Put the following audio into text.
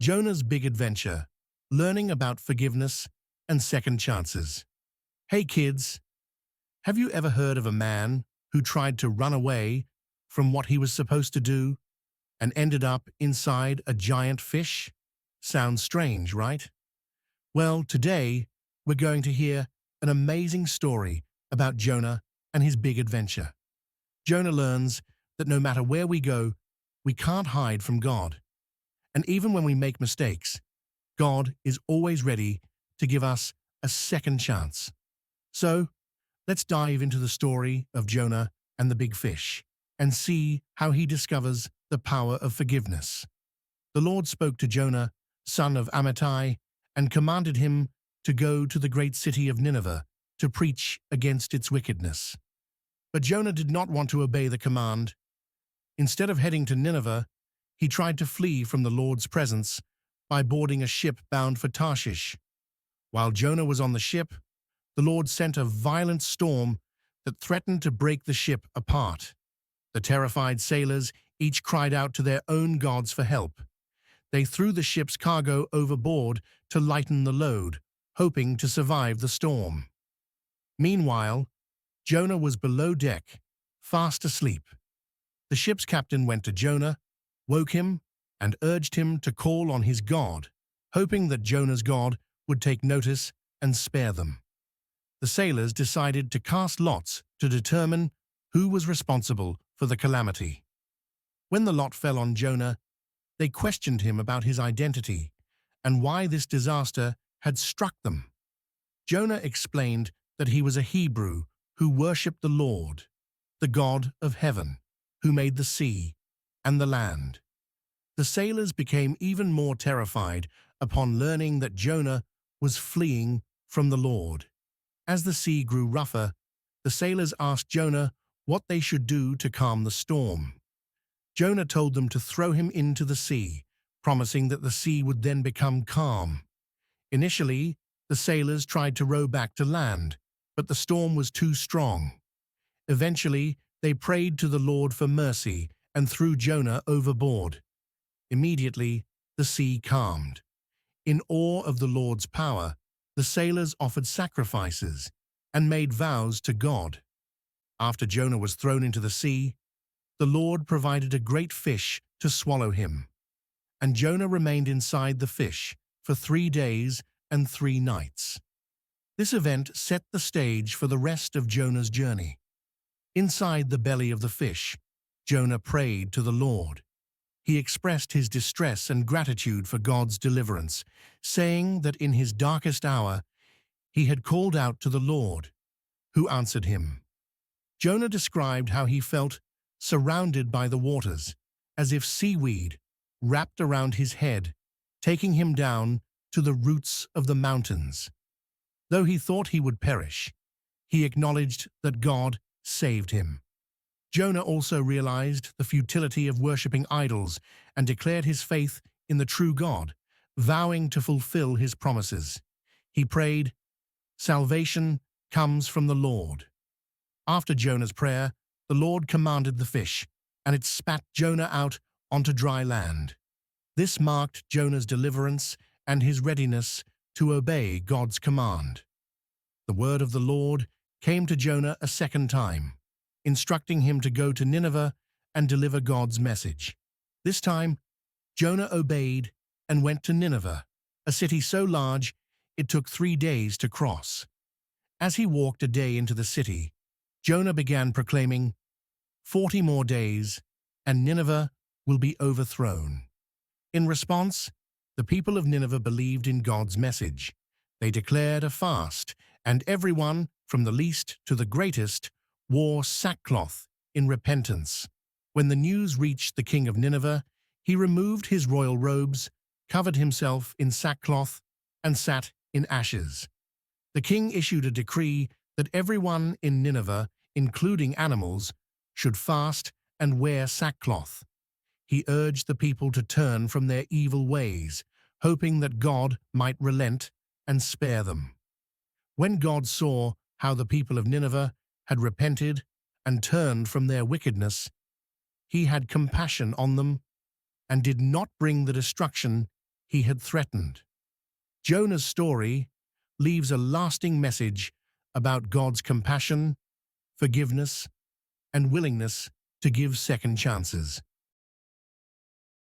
Jonah's big adventure, learning about forgiveness and second chances. Hey kids, have you ever heard of a man who tried to run away from what he was supposed to do and ended up inside a giant fish? Sounds strange, right? Well, today we're going to hear an amazing story about Jonah and his big adventure. Jonah learns that no matter where we go, we can't hide from God. And even when we make mistakes, God is always ready to give us a second chance. So, let's dive into the story of Jonah and the big fish and see how he discovers the power of forgiveness. The Lord spoke to Jonah, son of Amittai, and commanded him to go to the great city of Nineveh to preach against its wickedness. But Jonah did not want to obey the command. Instead of heading to Nineveh, he tried to flee from the Lord's presence by boarding a ship bound for Tarshish. While Jonah was on the ship, the Lord sent a violent storm that threatened to break the ship apart. The terrified sailors each cried out to their own gods for help. They threw the ship's cargo overboard to lighten the load, hoping to survive the storm. Meanwhile, Jonah was below deck, fast asleep. The ship's captain went to Jonah, woke him, and urged him to call on his God, hoping that Jonah's God would take notice and spare them. The sailors decided to cast lots to determine who was responsible for the calamity. When the lot fell on Jonah, they questioned him about his identity and why this disaster had struck them. Jonah explained that he was a Hebrew who worshipped the Lord, the God of heaven, who made the sea and the land. The sailors became even more terrified upon learning that Jonah was fleeing from the Lord. As the sea grew rougher, the sailors asked Jonah what they should do to calm the storm. Jonah told them to throw him into the sea, promising that the sea would then become calm. Initially, the sailors tried to row back to land, but the storm was too strong. Eventually, they prayed to the Lord for mercy and threw Jonah overboard. Immediately, the sea calmed. In awe of the Lord's power, the sailors offered sacrifices and made vows to God. After Jonah was thrown into the sea, the Lord provided a great fish to swallow him, and Jonah remained inside the fish for 3 days and 3 nights. This event set the stage for the rest of Jonah's journey. Inside the belly of the fish, Jonah prayed to the Lord. He expressed his distress and gratitude for God's deliverance, saying that in his darkest hour he had called out to the Lord, who answered him. Jonah described how he felt surrounded by the waters, as if seaweed wrapped around his head, taking him down to the roots of the mountains. Though he thought he would perish, he acknowledged that God saved him. Jonah also realized the futility of worshipping idols and declared his faith in the true God, vowing to fulfill his promises. He prayed, "Salvation comes from the Lord." After Jonah's prayer, the Lord commanded the fish, and it spat Jonah out onto dry land. This marked Jonah's deliverance and his readiness to obey God's command. The word of the Lord came to Jonah a second time, instructing him to go to Nineveh and deliver God's message. This time, Jonah obeyed and went to Nineveh, a city so large it took 3 days to cross. As he walked a day into the city, Jonah began proclaiming, 40 more days, and Nineveh will be overthrown." In response, the people of Nineveh believed in God's message. They declared a fast, and everyone, from the least to the greatest, wore sackcloth in repentance. When the news reached the king of Nineveh, he removed his royal robes, covered himself in sackcloth, and sat in ashes. The king issued a decree that everyone in Nineveh, including animals, should fast and wear sackcloth. He urged the people to turn from their evil ways, hoping that God might relent and spare them. When God saw how the people of Nineveh had repented and turned from their wickedness, he had compassion on them and did not bring the destruction he had threatened. Jonah's story leaves a lasting message about God's compassion, forgiveness, and willingness to give second chances.